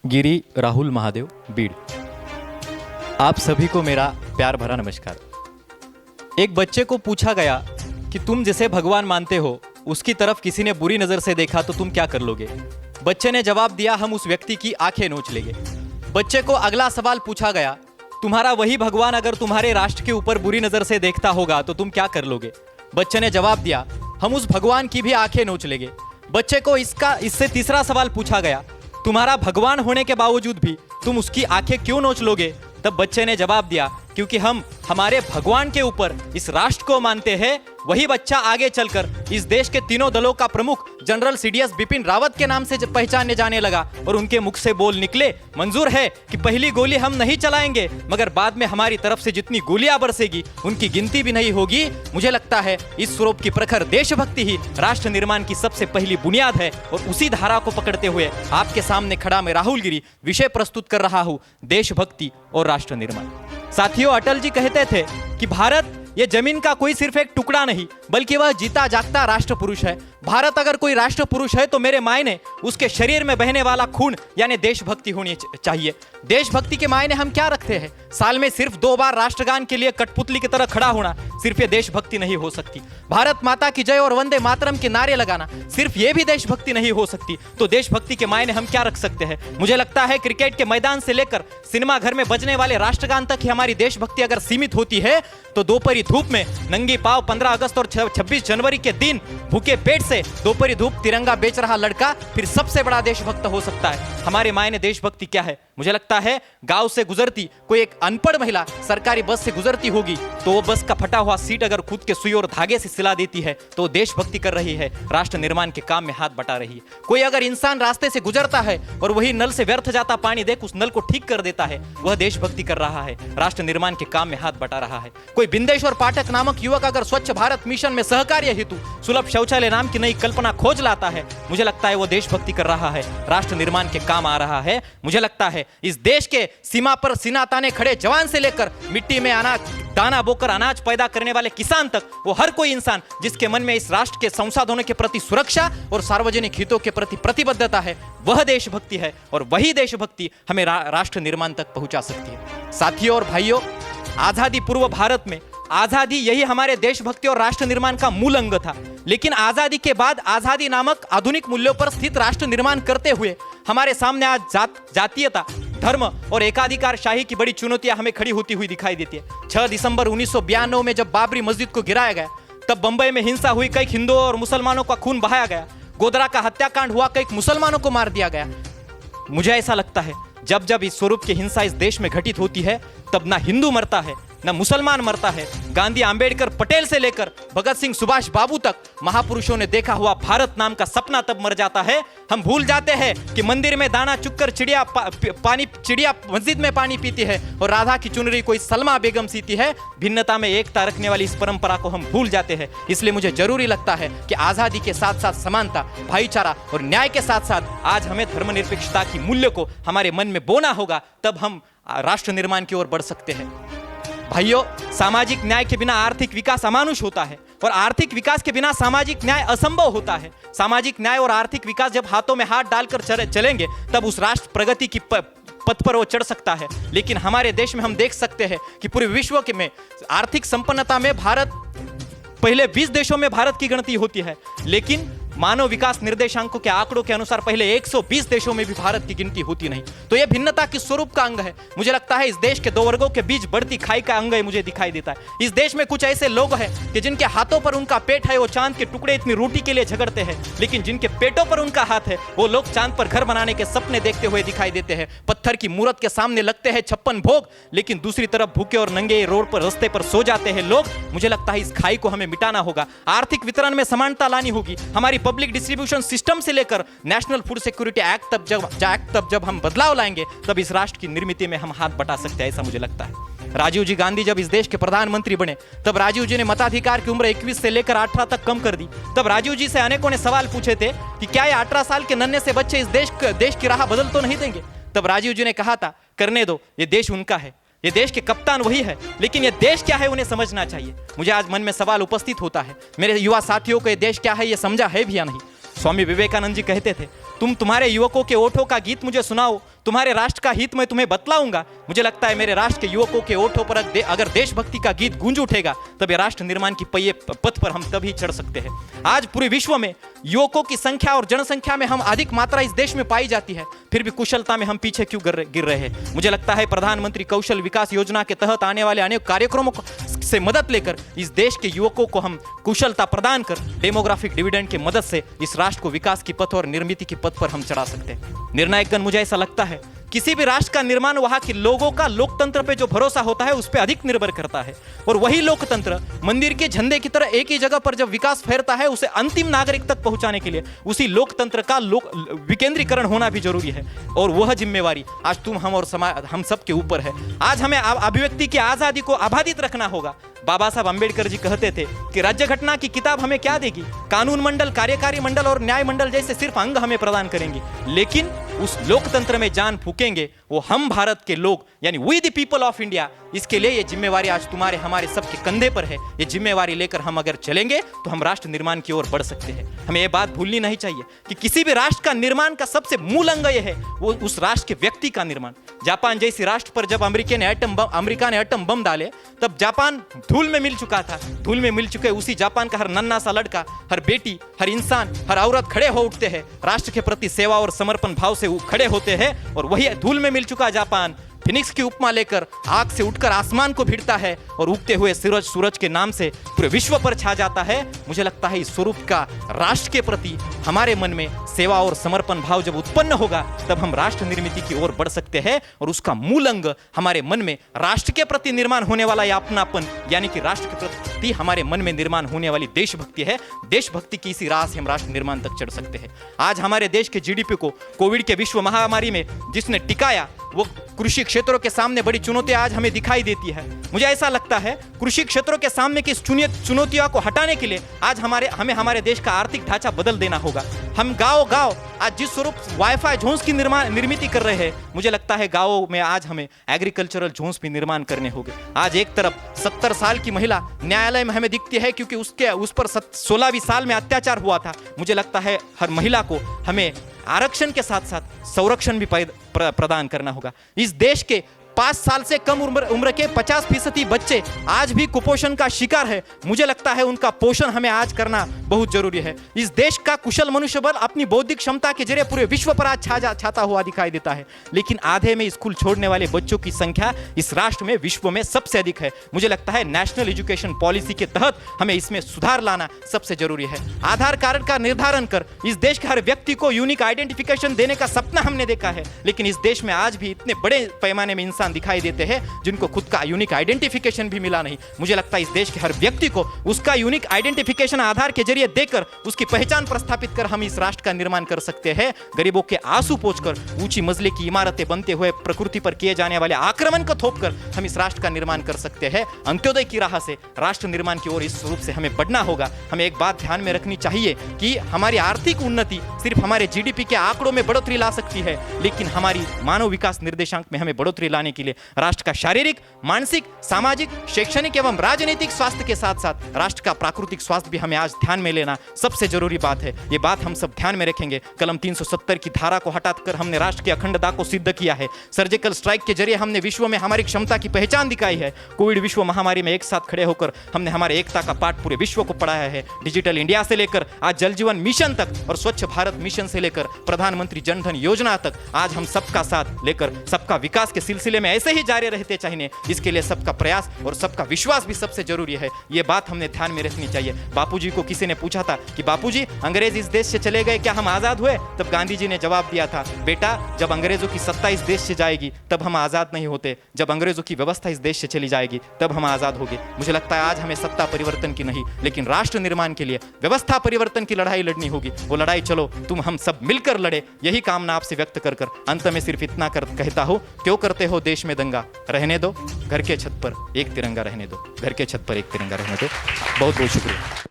गिरी राहुल महादेव, बीड़। आप सभी को मेरा प्यार भरा नमस्कार। एक बच्चे को पूछा गया कि तुम जिसे भगवान मानते हो उसकी तरफ किसी ने बुरी नज़र से देखा तो तुम क्या कर लोगे। बच्चे ने जवाब दिया, हम उस व्यक्ति की आंखें नोच लेंगे। बच्चे को अगला सवाल पूछा गया, तुम्हारा वही भगवान अगर तुम्हारे राष्ट्र के ऊपर बुरी नज़र से देखता होगा तो तुम क्या कर लोगे। बच्चे ने जवाब दिया, हम उस भगवान की भी आंखें नोच लेंगे। बच्चे को इससे तीसरा सवाल पूछा गया, तुम्हारा भगवान होने के बावजूद भी तुम उसकी आंखें क्यों नोच लोगे। तब बच्चे ने जवाब दिया, क्योंकि हम हमारे भगवान के ऊपर इस राष्ट्र को मानते हैं। वही बच्चा आगे चलकर इस देश के तीनों दलों का प्रमुख जनरल सीडीएस बिपिन रावत के नाम से पहचाने जाने लगा और उनके मुख से बोल निकले, मंजूर है कि पहली गोली हम नहीं चलाएंगे, मगर बाद में हमारी तरफ से जितनी गोलियां बरसेगी उनकी गिनती भी नहीं होगी। मुझे लगता है इस स्वरूप की प्रखर देशभक्ति ही राष्ट्र निर्माण की सबसे पहली बुनियाद है और उसी धारा को पकड़ते हुए आपके सामने खड़ा मैं राहुल गिरी विषय प्रस्तुत कर रहा हूं, देशभक्ति और राष्ट्र निर्माण। साथियों, अटल जी कहते थे कि भारत ये जमीन का कोई सिर्फ एक टुकड़ा नहीं बल्कि वह जीता जागता राष्ट्र पुरुष है। भारत अगर कोई राष्ट्र पुरुष है तो मेरे मायने उसके शरीर में बहने वाला खून यानी देशभक्ति होनी चाहिए। देशभक्ति के मायने हम क्या रखते हैं? साल में सिर्फ 2 बार राष्ट्रगान के लिए कठपुतली की तरह खड़ा होना सिर्फ ये देशभक्ति नहीं हो सकती। भारत माता की जय और वंदे मातरम के नारे लगाना सिर्फ ये भी देशभक्ति नहीं हो सकती। तो देशभक्ति के मायने हम क्या रख सकते हैं? मुझे लगता है क्रिकेट के मैदान से लेकर सिनेमा घर में बजने वाले राष्ट्रगान तक ही हमारी देशभक्ति अगर सीमित होती है तो दोपहरी धूप में नंगी पांव 15 अगस्त और 26 जनवरी के दिन भूखे पेट से दोपहरी धूप तिरंगा बेच रहा लड़का फिर सबसे बड़ा देशभक्त हो सकता है। हमारे मायने देशभक्ति क्या है? मुझे लगता है गांव से गुजरती कोई एक अनपढ़ महिला सरकारी बस से गुजरती होगी तो वो बस का फटा हुआ सीट अगर खुद के सुई और धागे से सिला देती है तो देशभक्ति कर रही है, राष्ट्र निर्माण के काम में हाथ बटा रही है। कोई अगर इंसान रास्ते से गुजरता है और वही नल से व्यर्थ जाता पानी देख उस नल को ठीक कर देता है, वह देशभक्ति कर रहा है, राष्ट्र निर्माण के काम में हाथ बटा रहा है। कोई बिंदेश्वर पाठक नामक युवक अगर स्वच्छ भारत मिशन में सहकार्य हेतु सुलभ शौचालय नाम की नई कल्पना खोज लाता है, मुझे लगता है वो देशभक्ति कर रहा है, राष्ट्र निर्माण के काम आ रहा है। मुझे लगता है इस देश के सीमा पर सीना ताने खड़े जवान से लेकर मिट्टी में अनाज दाना बोकर अनाज पैदा करने वाले किसान तक, वो हर कोई इंसान जिसके मन में इस राष्ट्र के संसाधनों के प्रति सुरक्षा और सार्वजनिक हितों के प्रति प्रतिबद्धता है, वह देशभक्ति है और वही देशभक्ति हमें राष्ट्र निर्माण तक पहुंचा सकती है। साथियों और भाइयों, आजादी पूर्व भारत में आजादी यही हमारे देशभक्ति और राष्ट्र निर्माण का मूल अंग था। लेकिन आजादी के बाद आजादी नामक आधुनिक मूल्यों पर स्थित राष्ट्र निर्माण करते हुए हमारे सामने आज जातीयता, धर्म और एकाधिकार शाही की बड़ी चुनौतियां हमें खड़ी होती हुई दिखाई देती है। 6 दिसंबर 1992 में जब बाबरी मस्जिद को गिराया गया, तब बंबई में हिंसा हुई, कई हिंदुओं और मुसलमानों का खून बहाया गया, गोधरा का हत्याकांड हुआ, कई मुसलमानों को मार दिया गया। मुझे ऐसा लगता है जब जब इस स्वरूप की हिंसा इस देश में घटित होती है तब ना हिंदू मरता है ना मुसलमान मरता है। गांधी, अंबेडकर, पटेल से लेकर भगत सिंह, सुभाष बाबू तक महापुरुषों ने देखा हुआ भारत नाम का सपना तब मर जाता है। हम भूल जाते हैं कि मंदिर में दाना चुगकर चिड़िया मस्जिद में पानी पीती है और राधा की चुनरी कोई सलमा बेगम सीती है। भिन्नता में एकता रखने वाली इस परंपरा को हम भूल जाते हैं। इसलिए मुझे जरूरी लगता है कि आजादी के साथ साथ समानता, भाईचारा और न्याय के साथ साथ आज हमें धर्मनिरपेक्षता की मूल्य को हमारे मन में बोना होगा, तब हम राष्ट्र निर्माण की ओर बढ़ सकते हैं। भाइयों, सामाजिक न्याय के बिना आर्थिक विकास अमानुष होता है और आर्थिक विकास के बिना सामाजिक न्याय असंभव होता है। सामाजिक न्याय और आर्थिक विकास जब हाथों में हाथ डालकर चलेंगे तब उस राष्ट्र प्रगति की पथ पर वो चढ़ सकता है। लेकिन हमारे देश में हम देख सकते हैं कि पूरे विश्व के में आर्थिक संपन्नता में भारत पहले 20 देशों में भारत की गिनती होती है, लेकिन मानव विकास निर्देशांकों के आंकड़ों के अनुसार पहले 120 देशों में भी भारत की गिनती होती नहीं। तो यह भिन्नता किस स्वरूप का अंग है? मुझे लगता है इस देश के 2 वर्गों के बीच बढ़ती खाई का अंग है, मुझे दिखाई देता है। इस देश में कुछ ऐसे लोग हैं कि जिनके हाथों पर उनका पेट है, वो चांद के टुकड़े इतनी रोटी के लिए झगड़ते हैं, लेकिन जिनके पेटों पर उनका हाथ है वो लोग चांद पर घर बनाने के सपने देखते हुए दिखाई देते हैं। पत्थर की मूर्त के सामने लगते हैं 56 भोग, लेकिन दूसरी तरफ भूखे और नंगे रोड पर रास्ते पर सो जाते हैं लोग। मुझे लगता है इस खाई को हमें मिटाना होगा, आर्थिक वितरण में समानता लानी होगी। हमारी पब्लिक डिस्ट्रीब्यूशन सिस्टम से लेकर नेशनल फूड सिक्योरिटी एक्ट तब जब हम बदलाव लाएंगे तब इस राष्ट्र की निर्मिति में हम हाथ बटा सकते हैं, ऐसा मुझे लगता है। राजीव जी गांधी जब इस देश के प्रधानमंत्री बने तब राजीव जी ने मताधिकार की उम्र 21 से लेकर 18 तक कम कर दी। तब राजीव जी से अनेकों ने सवाल पूछे थे कि क्या ये 18 साल के नन्हे से बच्चे इस देश की राह बदल तो नहीं देंगे। तब राजीव जी ने कहा था, करने दो, ये देश उनका है, ये देश के कप्तान वही है, लेकिन ये देश क्या है उन्हें समझना चाहिए। मुझे आज मन में सवाल उपस्थित होता है, मेरे युवा साथियों को ये देश क्या है ये समझा है भी या नहीं। स्वामी विवेकानंद जी कहते थे, तुम तुम्हारे युवकों के ओठों का गीत मुझे सुनाओ, तुम्हारे राष्ट्र का हित मैं तुम्हें बतलाऊंगा। मुझे लगता है मेरे राष्ट्र के युवकों के ओठों पर अगर देशभक्ति का गीत गूंज उठेगा, तब ये राष्ट्र निर्माण की पहिए पथ पर हम तभी चढ़ सकते हैं। आज पूरे विश्व में युवकों की संख्या और जनसंख्या में हम अधिक मात्रा इस देश में पाई जाती है, फिर भी कुशलता में हम पीछे क्यों गिर रहे हैं। मुझे लगता है प्रधानमंत्री कौशल विकास योजना के तहत आने वाले अनेक कार्यक्रमों से मदद लेकर इस देश के युवकों को हम कुशलता प्रदान कर डेमोग्राफिक डिविडेंड की मदद से इस राष्ट्र को विकास की पथ और निर्मिति की पथ पर हम चढ़ा सकते हैं। निर्णायकगण, मुझे ऐसा लगता है किसी भी राष्ट्र का निर्माण वहां के लोगों का लोकतंत्र पे जो भरोसा होता है उस पर अधिक निर्भर करता है, और वही लोकतंत्र मंदिर के झंडे की तरह एक ही जगह पर जब विकास फैलता है, उसे अंतिम नागरिक तक पहुंचाने के लिए उसी लोकतंत्र का विकेंद्रीकरण होना भी जरूरी है। और वह जिम्मेवारी आज तुम, हम और समाज, हम सब के ऊपर है। आज हमें अभिव्यक्ति की आजादी को आबादित रखना होगा। बाबा साहब अंबेडकर जी कहते थे कि राज्य घटना की किताब हमें क्या देगी, कानून मंडल, कार्यकारी मंडल और न्याय मंडल जैसे सिर्फ अंग हमें प्रदान करेंगे, लेकिन उस लोकतंत्र में जान फूकेंगे वो हम भारत के लोग, यानी we the people of India. इसके लिए ये जिम्मेवारी आज तुम्हारे हमारे सबके कंधे पर है। ये जिम्मेवारी लेकर हम अगर चलेंगे तो हम राष्ट्र निर्माण की ओर बढ़ सकते हैं। हमें ये बात भूलनी नहीं चाहिए कि किसी भी राष्ट्र का निर्माण का सबसे मूल अंग यह है वो उस राष्ट्र के व्यक्ति का निर्माण। जापान जैसी राष्ट्र पर जब अमेरिका ने एटम बम डाले, तब जापान धूल में मिल चुका था। धूल में मिल चुके उसी जापान का हर नन्हा सा लड़का, हर बेटी, हर इंसान, हर औरत खड़े हो उठते हैं, राष्ट्र के प्रति सेवा और समर्पण भाव से खड़े होते हैं, और वही धूल में मिल चुका जापान फिनिक्स की उपमा लेकर आग से उठकर आसमान को भिड़ता है और उगते हुए सूरज के नाम से पूरे विश्व पर छा जाता है। मुझे लगता है इस स्वरूप का राष्ट्र के प्रति हमारे मन में सेवा और समर्पण भाव जब उत्पन्न होगा, तब हम राष्ट्र निर्मिति की ओर बढ़ सकते हैं। और उसका मूल अंग हमारे मन में राष्ट्र के प्रति निर्माण होने वाला यह अपनापन, यानी कि राष्ट्र के प्रति हमारे मन में निर्माण होने वाली देशभक्ति है। देशभक्ति की इसी राह से हम राष्ट्र निर्माण तक चढ़ सकते हैं। आज हमारे देश के जीडीपी को कोविड के विश्व महामारी में जिसने टिकाया, वो कृषि क्षेत्रों के सामने बड़ी चुनौतियां आज हमें दिखाई देती है। मुझे ऐसा लगता है कृषि क्षेत्रों के सामने की चुनौतियों को हटाने के लिए आज हमें हमारे देश का आर्थिक ढांचा बदल देना होगा। हम गांव आज जिस स्वरूप वाईफाई जोन्स की निर्मित कर रहे हैं, मुझे लगता है गांवों में आज हमें एग्रीकल्चरल जोन्स भी निर्माण करने होंगे। आज एक तरफ 70 साल की महिला न्यायालय में हमें दिखती है क्योंकि उस पर 16वीं साल में अत्याचार हुआ था। मुझे लगता है हर महिला को हमें आरक्षण के साथ साथ संरक्षण भी प्रदान करना होगा। इस देश के 5 साल से कम उम्र के 50% बच्चे आज भी कुपोषण का शिकार है। मुझे लगता है उनका पोषण हमें आज करना बहुत जरूरी है। इस देश का कुशल मनुष्यबल अपनी बौद्धिक क्षमता के जरिए पूरे विश्व पर आज छाता हुआ दिखाई देता है, लेकिन आधे में स्कूल छोड़ने वाले बच्चों की संख्या इस राष्ट्र में विश्व में सबसे अधिक है। मुझे लगता है नेशनल एजुकेशन पॉलिसी के तहत हमें इसमें सुधार लाना सबसे जरूरी है। आधार कार्ड का निर्धारण कर इस देश के हर व्यक्ति को यूनिक आइडेंटिफिकेशन देने का सपना हमने देखा है, लेकिन इस देश में आज भी इतने बड़े पैमाने में इंसान दिखाई देते हैं जिनको खुद का यूनिक आइडेंटिफिकेशन भी मिला नहीं। मुझे लगता है इस देश के हर व्यक्ति को उसका यूनिक आइडेंटिफिकेशन आधार के जरिए देकर उसकी पहचान प्रस्थापित कर हम इस राष्ट्र का निर्माण कर सकते हैं। गरीबों के आंसू पोंछकर ऊंची मंजिले की इमारतें बनते हुए प्रकृति पर किए जाने वाले आक्रमण को थोपकर हम इस राष्ट्र का निर्माण कर सकते हैं। अंत्योदय की राह से राष्ट्र निर्माण की ओर इस रूप से हमें बढ़ना होगा। हमें एक बात ध्यान में रखनी चाहिए कि हमारी आर्थिक उन्नति सिर्फ हमारे जीडीपी के आंकड़ों में बढ़ोतरी ला सकती है, लेकिन हमारी मानव विकास निर्देशांक में हमें बढ़ोतरी लाने के लिए राष्ट्र का शारीरिक, मानसिक, सामाजिक, शैक्षणिक एवं राजनीतिक स्वास्थ्य के साथ साथ राष्ट्र का प्राकृतिक स्वास्थ्य भी हमें आज ध्यान में लेना सबसे जरूरी बात है। ये बात हम सब ध्यान में रखेंगे। कलम 370 की धारा को हटाकर हमने राष्ट्र की अखंडता को सिद्ध किया है। सर्जिकल स्ट्राइक के जरिए हमने विश्व में हमारी क्षमता की पहचान दिखाई है। कोविड विश्व महामारी में एक साथ खड़े होकर हमने हमारे एकता का पाठ पूरे विश्व को पढ़ाया है। डिजिटल इंडिया से लेकर आज जल जीवन मिशन तक और स्वच्छ भारत मिशन से लेकर प्रधानमंत्री जन धन योजना तक आज हम सबका साथ लेकर सबका विकास के सिलसिले में ऐसे ही जारी रहते चाहिए। इसके लिए सबका प्रयास और सबका विश्वास भी सबसे जरूरी है। ये बात हमने ध्यान में रखनी चाहिए। बापूजी को किसी ने पूछा था कि बापूजी अंग्रेज इस देश से चले गए, क्या हम आजाद हुए? तब गांधी जी ने जवाब दिया था, बेटा जब अंग्रेजों की सत्ता इस देश से जाएगी तब हम आजाद नहीं होते, जब अंग्रेजों की व्यवस्था इस देश से चली जाएगी तब हम आजाद होंगे। मुझे लगता है आज हमें सत्ता परिवर्तन की नहीं, लेकिन राष्ट्र निर्माण के लिए व्यवस्था परिवर्तन की लड़ाई लड़नी होगी। वो लड़ाई चलो तुम हम सब मिलकर लड़े, यही कामना आपसे व्यक्त कर अंत में सिर्फ इतना कहता हूं, क्यों करते हो देश में दंगा? रहने दो घर के छत पर एक तिरंगा रहने दो, घर के छत पर एक तिरंगा रहने दो। बहुत बहुत शुक्रिया।